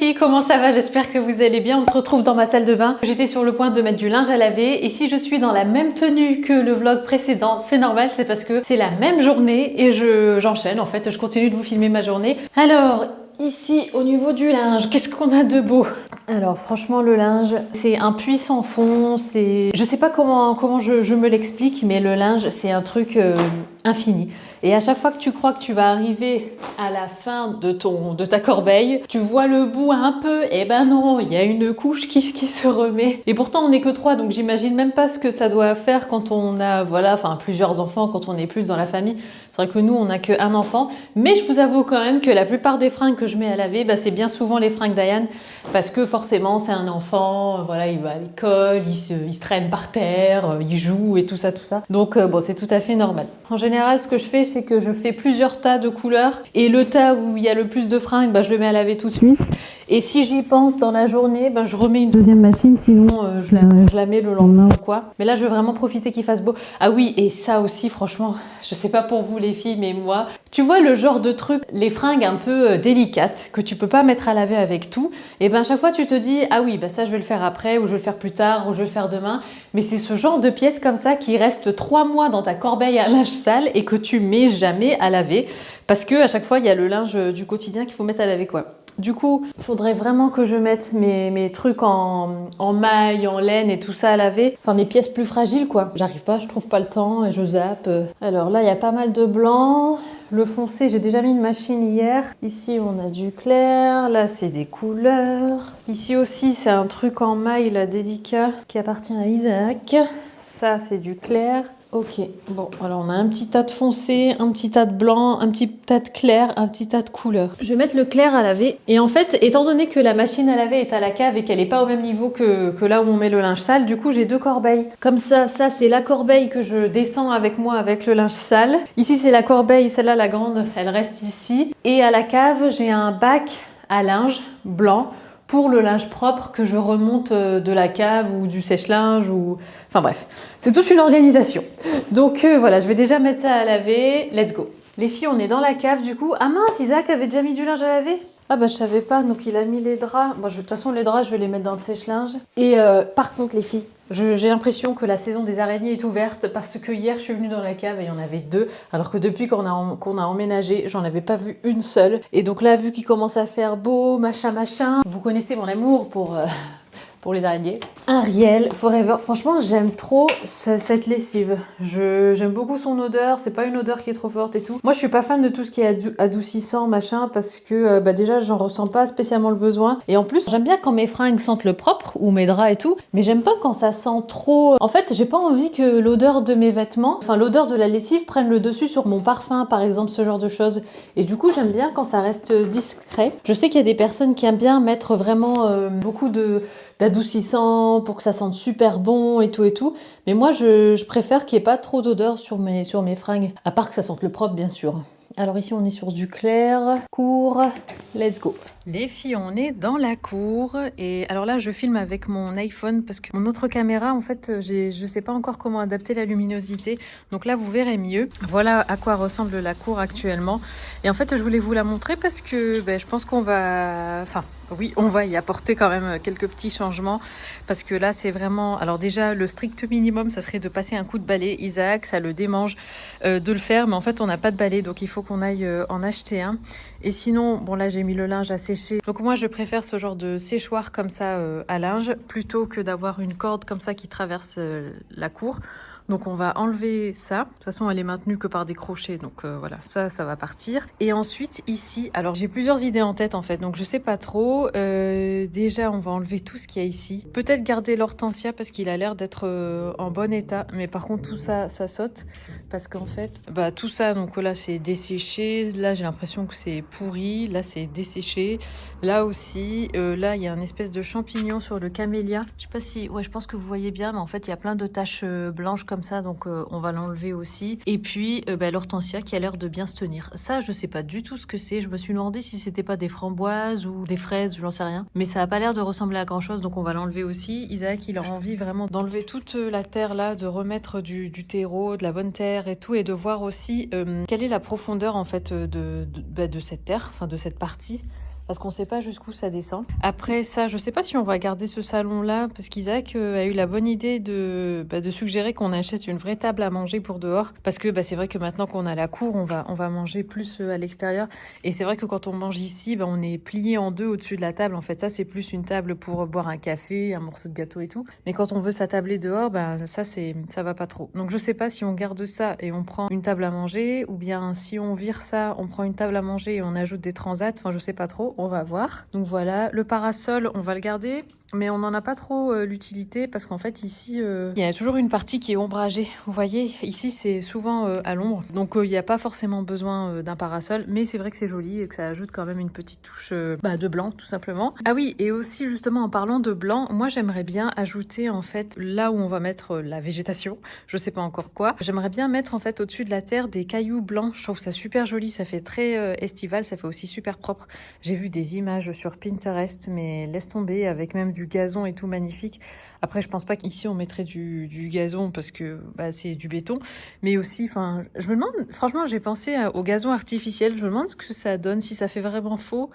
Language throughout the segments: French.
filles, comment ça va? J'espère que vous allez bien. On se retrouve dans ma salle de bain. J'étais sur le point de mettre du linge à laver et si je suis dans la même tenue que le vlog précédent, c'est normal, c'est parce que c'est la même journée et j'enchaîne en fait, je continue de vous filmer ma journée. Alors, ici au niveau du linge, qu'est-ce qu'on a de beau? Alors franchement le linge, c'est un puits sans fond, je sais pas comment je me l'explique, mais le linge c'est un truc infini. Et à chaque fois que tu crois que tu vas arriver à la fin de ta corbeille, tu vois le bout un peu, et ben non, il y a une couche qui se remet. Et pourtant on n'est que 3, donc j'imagine même pas ce que ça doit faire quand on a plusieurs enfants, quand on est plus dans la famille. C'est vrai que nous on n'a qu'un enfant, mais je vous avoue quand même que la plupart des fringues que je mets à laver, c'est bien souvent les fringues d'Ayane, parce que forcément c'est un enfant, voilà, il va à l'école, il se traîne par terre, il joue et tout ça. Donc bon, c'est tout à fait normal. En général, ce que je fais, c'est que je fais plusieurs tas de couleurs et le tas où il y a le plus de fringues, je le mets à laver tout de suite. Et si j'y pense dans la journée, je remets une deuxième machine, sinon je la mets le lendemain ou quoi. Mais là, je veux vraiment profiter qu'il fasse beau. Ah oui, et ça aussi, franchement, je sais pas pour vous les filles, mais moi, tu vois le genre de truc, les fringues un peu délicates que tu peux pas mettre à laver avec tout, et à chaque fois tu te dis ah oui, ça je vais le faire après, ou je vais le faire plus tard, ou je vais le faire demain. Mais c'est ce genre de pièces comme ça qui restent 3 mois dans ta corbeille à linge sale et que tu mets jamais à laver parce que à chaque fois il y a le linge du quotidien qu'il faut mettre à laver quoi. Du coup, il faudrait vraiment que je mette mes trucs en maille, en laine et tout ça à laver. Enfin, mes pièces plus fragiles, quoi. J'arrive pas, je trouve pas le temps et je zappe. Alors là, il y a pas mal de blanc. Le foncé, j'ai déjà mis une machine hier. Ici, on a du clair. Là, c'est des couleurs. Ici aussi, c'est un truc en maille, là, délicat, qui appartient à Isaac. Ça, c'est du clair. Ok, bon, alors on a un petit tas de foncé, un petit tas de blanc, un petit tas de clair, un petit tas de couleur. Je vais mettre le clair à laver. Et en fait, étant donné que la machine à laver est à la cave et qu'elle n'est pas au même niveau que là où on met le linge sale, du coup j'ai 2 corbeilles. Comme ça c'est la corbeille que je descends avec moi avec le linge sale. Ici c'est la corbeille, celle-là la grande, elle reste ici. Et à la cave, j'ai un bac à linge blanc pour le linge propre que je remonte de la cave ou du sèche-linge ou... Enfin bref, c'est toute une organisation. Donc voilà, je vais déjà mettre ça à laver. Let's go. Les filles, on est dans la cave du coup. Ah mince, Isaac avait déjà mis du linge à laver? Ah je savais pas, donc il a mis les draps. Bon, de toute façon, les draps, je vais les mettre dans le sèche-linge. Et par contre, les filles, j'ai l'impression que la saison des araignées est ouverte parce que hier, je suis venue dans la cave et il y en avait 2. Alors que depuis qu'on a emménagé, j'en avais pas vu une seule. Et donc là, vu qu'il commence à faire beau, machin, vous connaissez mon amour pour les araignées. Ariel Forever, franchement j'aime trop cette lessive. J'aime beaucoup son odeur, c'est pas une odeur qui est trop forte et tout. Moi je suis pas fan de tout ce qui est adoucissant machin parce que déjà j'en ressens pas spécialement le besoin. Et en plus j'aime bien quand mes fringues sentent le propre ou mes draps et tout, mais j'aime pas quand ça sent trop... En fait j'ai pas envie que l'odeur de mes vêtements, enfin l'odeur de la lessive prenne le dessus sur mon parfum par exemple, ce genre de choses. Et du coup j'aime bien quand ça reste discret. Je sais qu'il y a des personnes qui aiment bien mettre vraiment beaucoup d'adoucissant pour que ça sente super bon et tout. Mais moi, je préfère qu'il n'y ait pas trop d'odeur sur mes fringues. À part que ça sente le propre, bien sûr. Alors ici, on est sur du clair, court. Let's go. Les filles, on est dans la cour. Et alors là, je filme avec mon iPhone parce que mon autre caméra, en fait, je sais pas encore comment adapter la luminosité. Donc là, vous verrez mieux. Voilà à quoi ressemble la cour actuellement. Et en fait, je voulais vous la montrer parce que je pense qu'on va... Enfin, oui, on va y apporter quand même quelques petits changements parce que là, c'est vraiment... Alors déjà, le strict minimum, ça serait de passer un coup de balai. Isaac, ça le démange de le faire, mais en fait, on n'a pas de balai, donc il faut qu'on aille en acheter un. Et sinon, bon là, j'ai mis le linge à sécher. Donc moi, je préfère ce genre de séchoir comme ça à linge plutôt que d'avoir une corde comme ça qui traverse la cour. Donc on va enlever ça. De toute façon, elle est maintenue que par des crochets. Donc voilà, ça va partir. Et ensuite, ici, alors j'ai plusieurs idées en tête en fait. Donc je sais pas trop. Déjà, on va enlever tout ce qu'il y a ici. Peut-être garder l'hortensia parce qu'il a l'air d'être en bon état. Mais par contre, tout ça, ça saute. Parce qu'en fait, tout ça, donc là, c'est desséché. Là, j'ai l'impression que c'est pourri. Là, c'est desséché. Là aussi, là, il y a un espèce de champignon sur le camélia. Je sais pas si... Ouais, je pense que vous voyez bien. Mais en fait, il y a plein de taches blanches comme ça, donc on va l'enlever aussi. Et puis l'hortensia qui a l'air de bien se tenir. Ça, je sais pas du tout ce que c'est. Je me suis demandé si c'était pas des framboises ou des fraises, j'en sais rien. Mais ça a pas l'air de ressembler à grand chose, donc on va l'enlever aussi. Isaac, il a envie vraiment d'enlever toute la terre là, de remettre du terreau, de la bonne terre et tout, et de voir aussi quelle est la profondeur en fait de cette terre, enfin de cette partie. parce qu'on sait pas jusqu'où ça descend. Après ça, je sais pas si on va garder ce salon-là, parce qu'Isaac a eu la bonne idée de suggérer qu'on achète une vraie table à manger pour dehors, parce que c'est vrai que maintenant qu'on a la cour, on va manger plus à l'extérieur, et c'est vrai que quand on mange ici, on est plié en deux au-dessus de la table. En fait, ça c'est plus une table pour boire un café, un morceau de gâteau et tout, mais quand on veut s'attabler dehors, ça va pas trop. Donc je sais pas si on garde ça et on prend une table à manger, ou bien si on vire ça, on prend une table à manger et on ajoute des transats. Enfin, je sais pas trop, on va voir. Donc voilà, le parasol, on va le garder. Mais on n'en a pas trop l'utilité parce qu'en fait ici il y a toujours une partie qui est ombragée. Vous voyez, ici c'est souvent à l'ombre, donc il n'y a pas forcément besoin d'un parasol, mais c'est vrai que c'est joli et que ça ajoute quand même une petite touche de blanc tout simplement. Ah oui, et aussi justement en parlant de blanc, moi j'aimerais bien ajouter en fait là où on va mettre la végétation, je sais pas encore quoi, j'aimerais bien mettre en fait au-dessus de la terre des cailloux blancs. Je trouve ça super joli, ça fait très estival, ça fait aussi super propre. J'ai vu des images sur Pinterest, mais laisse tomber, avec même du gazon et tout magnifique. Après, je pense pas qu'ici on mettrait du gazon parce que c'est du béton, mais aussi, enfin, je me demande, franchement, j'ai pensé au gazon artificiel. Je me demande ce que ça donne, si ça fait vraiment faux,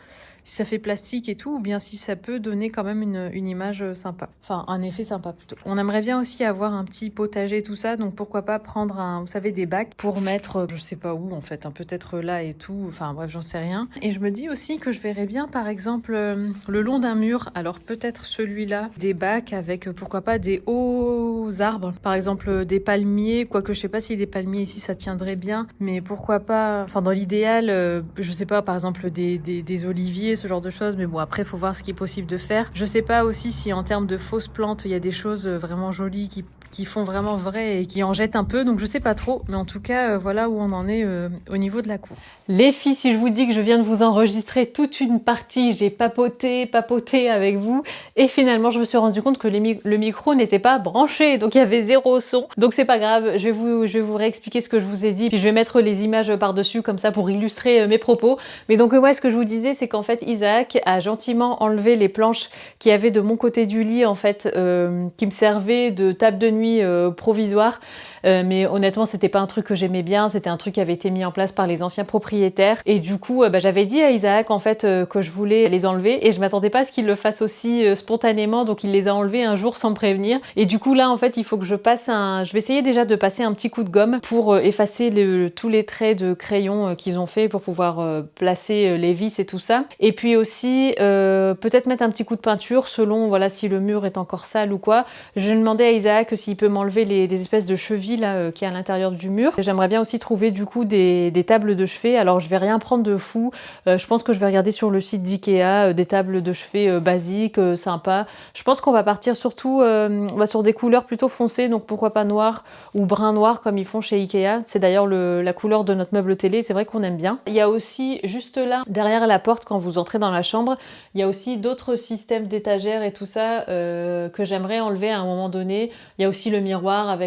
si ça fait plastique et tout, ou bien si ça peut donner quand même une image sympa. Enfin, un effet sympa plutôt. On aimerait bien aussi avoir un petit potager, tout ça, donc pourquoi pas prendre vous savez, des bacs pour mettre, je sais pas où en fait, peut-être là et tout, enfin bref, j'en sais rien. Et je me dis aussi que je verrais bien, par exemple, le long d'un mur, alors peut-être celui-là, des bacs avec, pourquoi pas, des hauts arbres, par exemple des palmiers, quoique je sais pas si des palmiers ici ça tiendrait bien, mais pourquoi pas, enfin dans l'idéal, je sais pas, par exemple des oliviers, ce genre de choses, mais bon, après il faut voir ce qui est possible de faire. Je sais pas aussi si en termes de fausses plantes il y a des choses vraiment jolies qui font vraiment vrai et qui en jettent un peu, donc je sais pas trop, mais en tout cas voilà où on en est au niveau de la cour. Les filles, si je vous dis que je viens de vous enregistrer toute une partie, j'ai papoté avec vous, et finalement je me suis rendu compte que le micro n'était pas branché, donc il y avait zéro son, donc c'est pas grave, je vais vous réexpliquer ce que je vous ai dit, puis je vais mettre les images par-dessus comme ça pour illustrer mes propos. Mais donc ce que je vous disais, c'est qu'en fait Isaac a gentiment enlevé les planches qu'il y avait de mon côté du lit, en fait, qui me servaient de table de nuit provisoire, mais honnêtement c'était pas un truc que j'aimais bien, c'était un truc qui avait été mis en place par les anciens propriétaires, et du coup j'avais dit à Isaac en fait que je voulais les enlever, et je m'attendais pas à ce qu'il le fasse aussi spontanément, donc il les a enlevés un jour sans me prévenir, et du coup là en fait il faut que je je vais essayer déjà de passer un petit coup de gomme pour effacer tous les traits de crayon qu'ils ont fait pour pouvoir placer les vis et tout ça, et puis aussi peut-être mettre un petit coup de peinture selon voilà si le mur est encore sale ou quoi. Je demandais à Isaac s'il peut m'enlever des espèces de chevilles là qui est à l'intérieur du mur. J'aimerais bien aussi trouver du coup des tables de chevet. Alors je vais rien prendre de fou, je pense que je vais regarder sur le site d'Ikea des tables de chevet basiques, sympas. Je pense qu'on va partir surtout sur des couleurs plutôt foncées, donc pourquoi pas noir ou brun noir comme ils font chez Ikea. C'est d'ailleurs la couleur de notre meuble télé, c'est vrai qu'on aime bien. Il y a aussi juste là, derrière la porte quand vous entrez dans la chambre, il y a aussi d'autres systèmes d'étagères et tout ça que j'aimerais enlever à un moment donné. Il y a aussi le miroir avec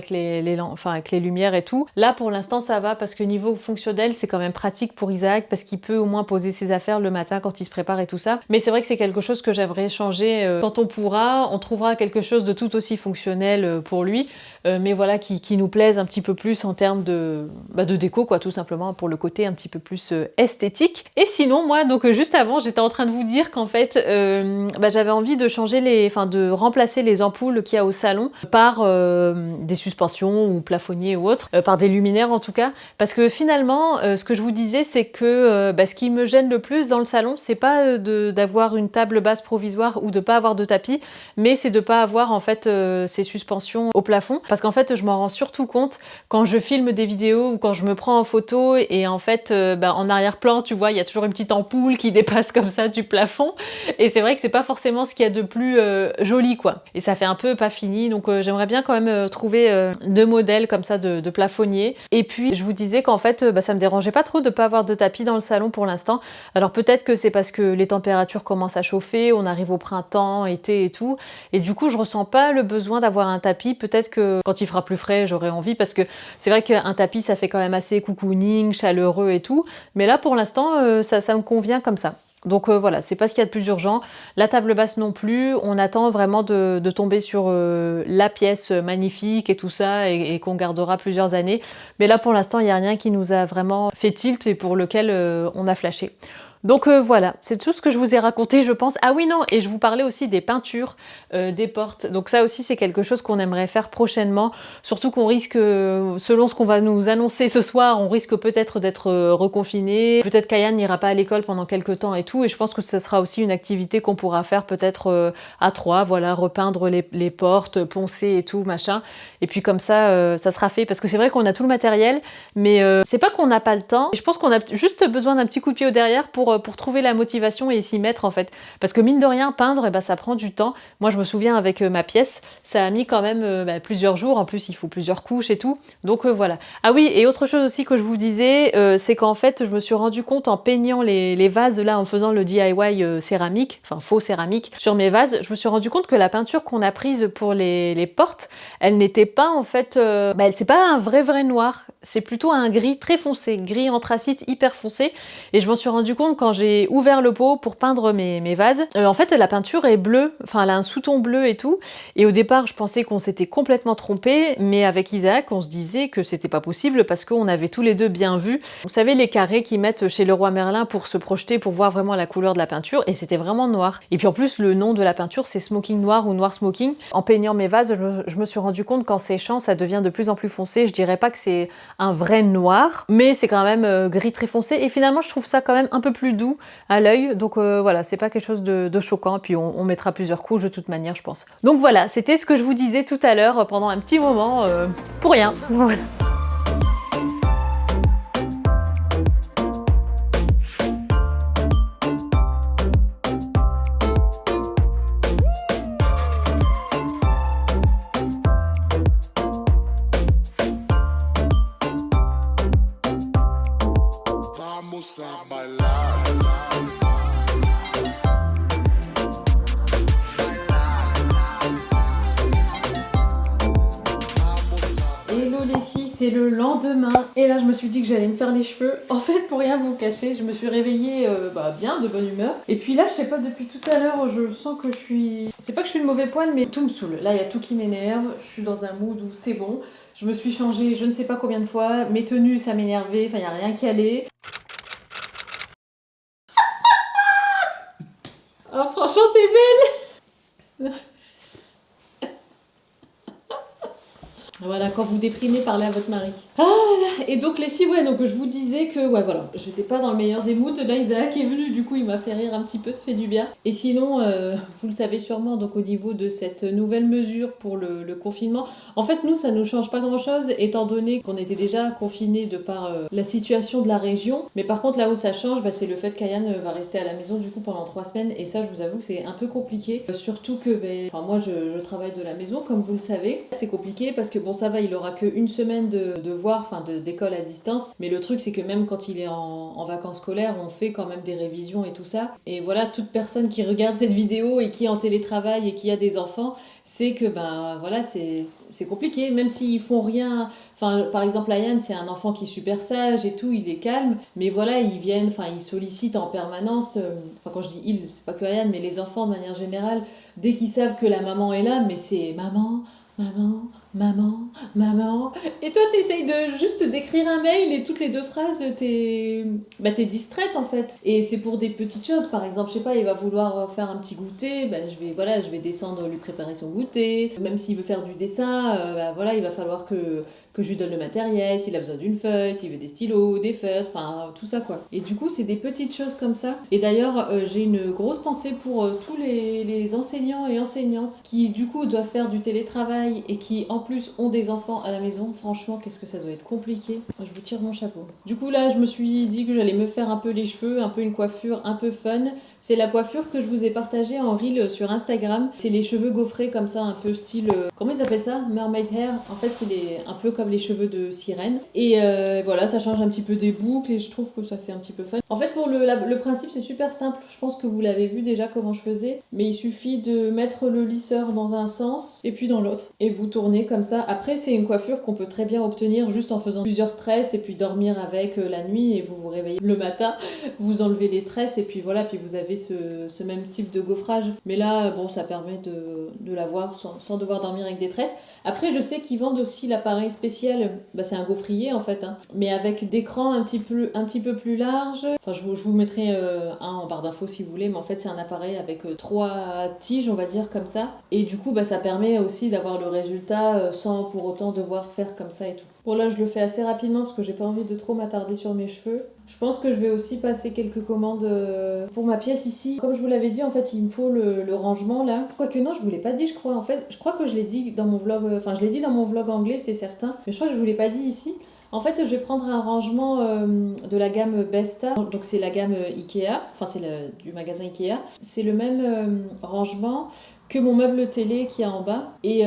avec les lumières et tout. Là pour l'instant ça va parce que niveau fonctionnel c'est quand même pratique pour Isaac parce qu'il peut au moins poser ses affaires le matin quand il se prépare et tout ça. Mais c'est vrai que c'est quelque chose que j'aimerais changer quand on pourra. On trouvera quelque chose de tout aussi fonctionnel pour lui, mais voilà qui nous plaise un petit peu plus en termes de déco quoi, tout simplement pour le côté un petit peu plus esthétique. Et sinon moi donc juste avant j'étais en train de vous dire qu'en fait j'avais envie de changer de remplacer les ampoules qu'il y a au salon par des suspensions ou plafonniers ou autres, par des luminaires en tout cas, parce que finalement ce que je vous disais c'est que ce qui me gêne le plus dans le salon c'est pas d'avoir une table basse provisoire ou de pas avoir de tapis, mais c'est de pas avoir en fait ces suspensions au plafond, parce qu'en fait je m'en rends surtout compte quand je filme des vidéos ou quand je me prends en photo et en fait en arrière-plan tu vois il y a toujours une petite ampoule qui dépasse comme ça du plafond, et c'est vrai que c'est pas forcément ce qu'il y a de plus joli quoi, et ça fait un peu pas fini, donc j'aimerais bien quand même trouver deux modèles comme ça de plafonniers. Et puis je vous disais qu'en fait ça me dérangeait pas trop de pas avoir de tapis dans le salon pour l'instant. Alors peut-être que c'est parce que les températures commencent à chauffer, on arrive au printemps, été et tout, et du coup je ressens pas le besoin d'avoir un tapis. Peut-être que quand il fera plus frais j'aurai envie, parce que c'est vrai qu'un tapis ça fait quand même assez cocooning, chaleureux et tout, mais là pour l'instant ça me convient comme ça. Donc voilà, c'est pas ce qu'il y a de plus urgent. La table basse non plus, on attend vraiment de tomber sur la pièce magnifique et tout ça, et qu'on gardera plusieurs années. Mais là pour l'instant, il n'y a rien qui nous a vraiment fait tilt et pour lequel on a flashé. Donc voilà, c'est tout ce que je vous ai raconté, je pense. Ah oui, non, et je vous parlais aussi des peintures des portes. Donc ça aussi, c'est quelque chose qu'on aimerait faire prochainement. Surtout qu'on risque, selon ce qu'on va nous annoncer ce soir, on risque peut-être d'être reconfiné. Peut-être qu'Ayan n'ira pas à l'école pendant quelques temps et tout. Et je pense que ce sera aussi une activité qu'on pourra faire peut-être à trois. Voilà, repeindre les portes, poncer et tout, machin. Et puis comme ça, ça sera fait. Parce que c'est vrai qu'on a tout le matériel, mais c'est pas qu'on n'a pas le temps. Je pense qu'on a juste besoin d'un petit coup de pied au derrière pour trouver la motivation et s'y mettre en fait. Parce que mine de rien, peindre, eh ben, ça prend du temps. Moi je me souviens avec ma pièce, ça a mis quand même plusieurs jours. En plus il faut plusieurs couches et tout. Donc voilà. Ah oui, et autre chose aussi que je vous disais, c'est qu'en fait je me suis rendu compte en peignant les vases là, en faisant le DIY céramique, enfin faux céramique, sur mes vases, je me suis rendu compte que la peinture qu'on a prise pour les portes, elle n'était pas en fait, c'est pas un vrai noir, c'est plutôt un gris très foncé, gris anthracite hyper foncé. Et je m'en suis rendu compte quand j'ai ouvert le pot pour peindre mes vases. En fait, la peinture est bleue, enfin elle a un sous-ton bleu et tout. Et au départ, je pensais qu'on s'était complètement trompé, mais avec Isaac, on se disait que c'était pas possible parce qu'on avait tous les deux bien vu. Vous savez, les carrés qu'ils mettent chez Leroy Merlin pour se projeter, pour voir vraiment la couleur de la peinture, et c'était vraiment noir. Et puis en plus, le nom de la peinture, c'est Smoking Noir ou Noir Smoking. En peignant mes vases, je me suis rendu compte qu'en séchant, ça devient de plus en plus foncé. Je dirais pas que c'est un vrai noir, mais c'est quand même gris très foncé. Et finalement, je trouve ça quand même un peu plus doux à l'œil. Donc voilà, c'est pas quelque chose de choquant. Puis on mettra plusieurs couches de toute manière, je pense. Donc voilà, c'était ce que je vous disais tout à l'heure pendant un petit moment, pour rien. Voilà. Vamos a bailar. Hello les filles, c'est le lendemain et là je me suis dit que j'allais me faire les cheveux. En fait, pour rien vous cacher, je me suis réveillée bien, de bonne humeur. Et puis là, je sais pas, depuis tout à l'heure, je sens que je suis... C'est pas que je suis une mauvaise pointe, mais tout me saoule. Là, il y a tout qui m'énerve, je suis dans un mood où c'est bon. Je me suis changée je ne sais pas combien de fois, mes tenues ça m'énervait, enfin il n'y a rien qui allait. Oh franchement t'es belle. Voilà, quand vous déprimez, parlez à votre mari. Ah là là. Et donc les filles, ouais, donc je vous disais que, ouais, voilà, j'étais pas dans le meilleur des moods. Là, Isaac est venu, du coup, il m'a fait rire un petit peu, ça fait du bien. Et sinon, vous le savez sûrement, donc au niveau de cette nouvelle mesure pour le confinement, en fait, nous, ça nous change pas grand-chose, étant donné qu'on était déjà confinés de par la situation de la région. Mais par contre, là où ça change, c'est le fait qu'Ayan va rester à la maison, du coup, pendant 3 semaines. Et ça, je vous avoue que c'est un peu compliqué. Surtout que, moi, je travaille de la maison, comme vous le savez. C'est compliqué parce que bon, ça va, il aura qu'une semaine de devoirs, d'école à distance. Mais le truc, c'est que même quand il est en vacances scolaires, on fait quand même des révisions et tout ça. Et voilà, toute personne qui regarde cette vidéo et qui est en télétravail et qui a des enfants, c'est que voilà, c'est compliqué. Même s'ils font rien. Enfin, par exemple, Ayan, c'est un enfant qui est super sage et tout, il est calme. Mais voilà, ils sollicitent en permanence. Quand je dis ils, c'est pas que Ayan, mais les enfants de manière générale, dès qu'ils savent que la maman est là, mais c'est maman. Maman, maman, maman. Et toi, t'essayes de juste d'écrire un mail et toutes les 2 phrases, t'es distraite en fait. Et c'est pour des petites choses. Par exemple, je sais pas, il va vouloir faire un petit goûter, je vais descendre lui préparer son goûter. Même s'il veut faire du dessin, il va falloir que je lui donne le matériel, s'il a besoin d'une feuille, s'il veut des stylos, des feutres, enfin tout ça quoi. Et du coup, c'est des petites choses comme ça. Et d'ailleurs, j'ai une grosse pensée pour tous les enseignants et enseignantes qui du coup doivent faire du télétravail et qui en plus ont des enfants à la maison. Franchement, qu'est-ce que ça doit être compliqué. Je vous tire mon chapeau. Du coup là, je me suis dit que j'allais me faire un peu les cheveux, un peu une coiffure un peu fun. C'est la coiffure que je vous ai partagée en reel sur Instagram. C'est les cheveux gaufrés comme ça, un peu style... comment ils appellent ça? Mermaid hair. En fait, c'est un peu comme les cheveux de sirène. Et voilà, ça change un petit peu des boucles et je trouve que ça fait un petit peu fun. En fait, pour le principe, c'est super simple. Je pense que vous l'avez vu déjà comment je faisais. Mais il suffit de mettre le lisseur dans un sens et puis dans l'autre. Et vous tournez comme ça. Après, c'est une coiffure qu'on peut très bien obtenir juste en faisant plusieurs tresses et puis dormir avec la nuit et vous vous réveillez le matin, vous enlevez les tresses et puis voilà, puis vous avez ce même type de gaufrage. Mais là, bon, ça permet de l'avoir sans devoir dormir avec des tresses. Après, je sais qu'ils vendent aussi l'appareil spécial, bah, c'est un gaufrier en fait, hein, mais avec d'écran un petit peu plus large. Enfin, je vous mettrai un en barre d'infos si vous voulez, mais en fait, c'est un appareil avec 3 tiges, on va dire, comme ça. Et du coup, bah, ça permet aussi d'avoir le résultat sans pour autant devoir faire comme ça et tout. Bon, là, je le fais assez rapidement parce que j'ai pas envie de trop m'attarder sur mes cheveux. Je pense que je vais aussi passer quelques commandes pour ma pièce ici. Comme je vous l'avais dit, en fait, il me faut le rangement là. Quoique non, je vous l'ai pas dit, je crois. En fait, je crois que je l'ai dit dans mon vlog. Enfin, je l'ai dit dans mon vlog anglais, c'est certain. Mais je crois que je vous l'ai pas dit ici. En fait, je vais prendre un rangement de la gamme Besta. Donc, c'est la gamme Ikea. Enfin, c'est du magasin Ikea. C'est le même rangement que mon meuble télé qui est en bas. Et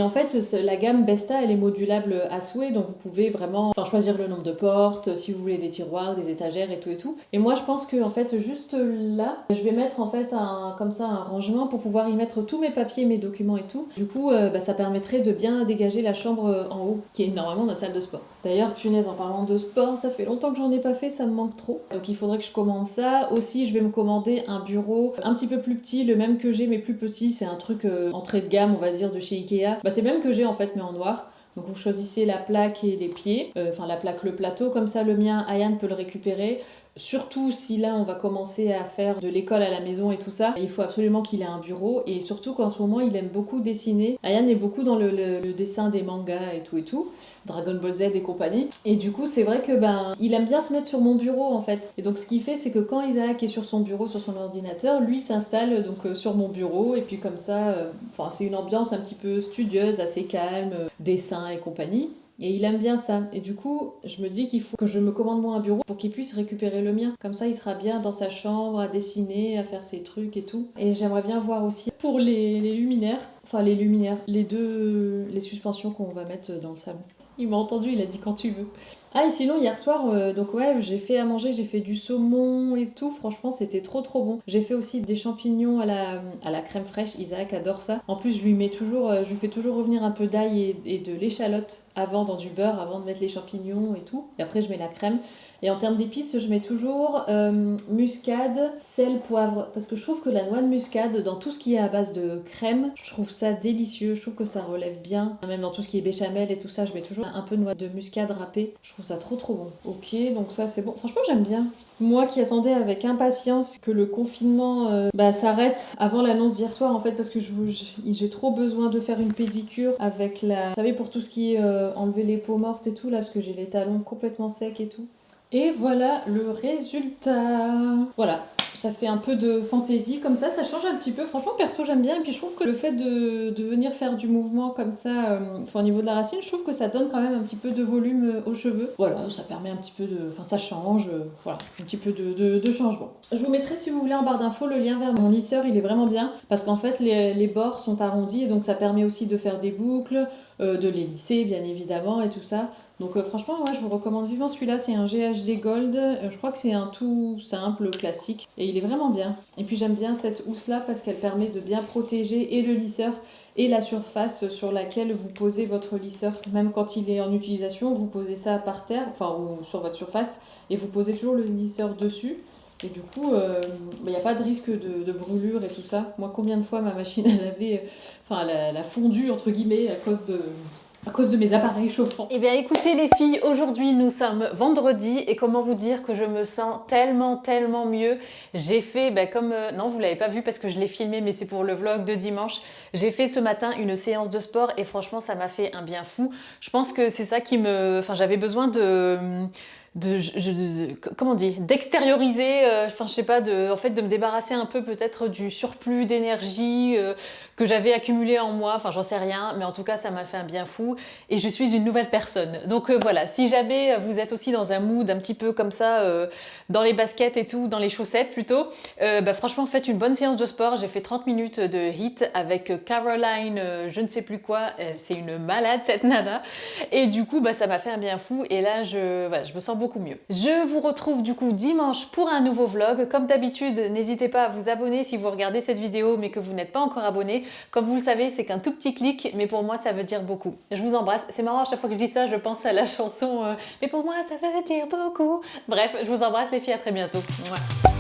en fait, la gamme Besta, elle est modulable à souhait, donc vous pouvez vraiment choisir le nombre de portes, si vous voulez des tiroirs, des étagères et tout et tout. Et moi, je pense que en fait, juste là, je vais mettre en fait comme ça un rangement pour pouvoir y mettre tous mes papiers, mes documents et tout. Du coup, ça permettrait de bien dégager la chambre en haut, qui est normalement notre salle de sport. D'ailleurs, punaise, en parlant de sport, ça fait longtemps que j'en ai pas fait, ça me manque trop. Donc il faudrait que je commande ça. Aussi, je vais me commander un bureau un petit peu plus petit, le même que j'ai mais plus petit. C'est un truc entrée de gamme, on va dire, de chez Ikea. Bah, c'est le même que j'ai en fait, mais en noir. Donc vous choisissez la plaque et les pieds, enfin la plaque, le plateau, comme ça le mien, Ayane peut le récupérer. Surtout si là on va commencer à faire de l'école à la maison et tout ça, il faut absolument qu'il ait un bureau et surtout qu'en ce moment il aime beaucoup dessiner. Ayane est beaucoup dans le dessin des mangas et tout, Dragon Ball Z et compagnie. Et du coup c'est vrai que il aime bien se mettre sur mon bureau en fait. Et donc ce qu'il fait c'est que quand Isaac est sur son bureau, sur son ordinateur, lui s'installe donc sur mon bureau et puis comme ça, c'est une ambiance un petit peu studieuse, assez calme, dessin et compagnie. Et il aime bien ça. Et du coup, je me dis qu'il faut que je me commande moi un bureau pour qu'il puisse récupérer le mien. Comme ça, il sera bien dans sa chambre, à dessiner, à faire ses trucs et tout. Et j'aimerais bien voir aussi pour les luminaires, les suspensions qu'on va mettre dans le salon. Il m'a entendu, il a dit quand tu veux. Ah, et sinon, hier soir, donc ouais, j'ai fait à manger, j'ai fait du saumon et tout. Franchement, c'était trop bon. J'ai fait aussi des champignons à la crème fraîche. Isaac adore ça. En plus, je lui fais toujours revenir un peu d'ail et de l'échalote avant dans du beurre, avant de mettre les champignons et tout. Et après, je mets la crème. Et en termes d'épices, je mets toujours muscade, sel, poivre. Parce que je trouve que la noix de muscade, dans tout ce qui est à base de crème, je trouve ça délicieux. Je trouve que ça relève bien. Même dans tout ce qui est béchamel et tout ça, je mets toujours un peu de noix de muscade râpée. Je trouve ça trop bon. Ok, donc ça c'est bon. Franchement, j'aime bien. Moi qui attendais avec impatience que le confinement s'arrête avant l'annonce d'hier soir en fait parce que j'ai trop besoin de faire une pédicure avec vous savez, pour tout ce qui est enlever les peaux mortes et tout là parce que j'ai les talons complètement secs et tout. Et voilà le résultat. Voilà, ça fait un peu de fantaisie comme ça change un petit peu. Franchement, perso, j'aime bien. Et puis je trouve que le fait de venir faire du mouvement comme ça, au niveau de la racine, je trouve que ça donne quand même un petit peu de volume aux cheveux. Voilà, ça permet un petit peu de... Enfin, ça change, voilà, un petit peu de changement. Je vous mettrai, si vous voulez, en barre d'infos, le lien vers mon lisseur, il est vraiment bien. Parce qu'en fait, les bords sont arrondis, et donc ça permet aussi de faire des boucles, de les lisser, bien évidemment, et tout ça. Donc franchement, ouais, je vous recommande vivement celui-là, c'est un GHD Gold, je crois que c'est un tout simple, classique, et il est vraiment bien. Et puis j'aime bien cette housse-là parce qu'elle permet de bien protéger et le lisseur et la surface sur laquelle vous posez votre lisseur. Même quand il est en utilisation, vous posez ça par terre, ou sur votre surface, et vous posez toujours le lisseur dessus. Et du coup, il n'y a pas de risque de brûlure et tout ça. Moi, combien de fois ma machine à laver, elle a fondu, entre guillemets, à cause de mes appareils chauffants. Eh bien écoutez les filles, aujourd'hui nous sommes vendredi et comment vous dire que je me sens tellement mieux. J'ai fait, non vous l'avez pas vu parce que je l'ai filmé mais c'est pour le vlog de dimanche. J'ai fait ce matin une séance de sport et franchement ça m'a fait un bien fou. Je pense que c'est ça qui j'avais besoin comment dire, d'extérioriser, je sais pas, en fait de me débarrasser un peu peut-être du surplus d'énergie que j'avais accumulé en moi, j'en sais rien, mais en tout cas ça m'a fait un bien fou et je suis une nouvelle personne. Donc voilà, si jamais vous êtes aussi dans un mood un petit peu comme ça, dans les baskets et tout, dans les chaussettes plutôt, franchement faites une bonne séance de sport. J'ai fait 30 minutes de HIIT avec Caroline, je ne sais plus quoi, c'est une malade cette nana, et du coup ça m'a fait un bien fou et là je me sens beaucoup mieux. Je vous retrouve du coup dimanche pour un nouveau vlog. Comme d'habitude, n'hésitez pas à vous abonner si vous regardez cette vidéo mais que vous n'êtes pas encore abonné. Comme vous le savez, c'est qu'un tout petit clic, mais pour moi ça veut dire beaucoup. Je vous embrasse. C'est marrant, à chaque fois que je dis ça, je pense à la chanson mais pour moi ça veut dire beaucoup. Bref, je vous embrasse les filles, à très bientôt. Mouah.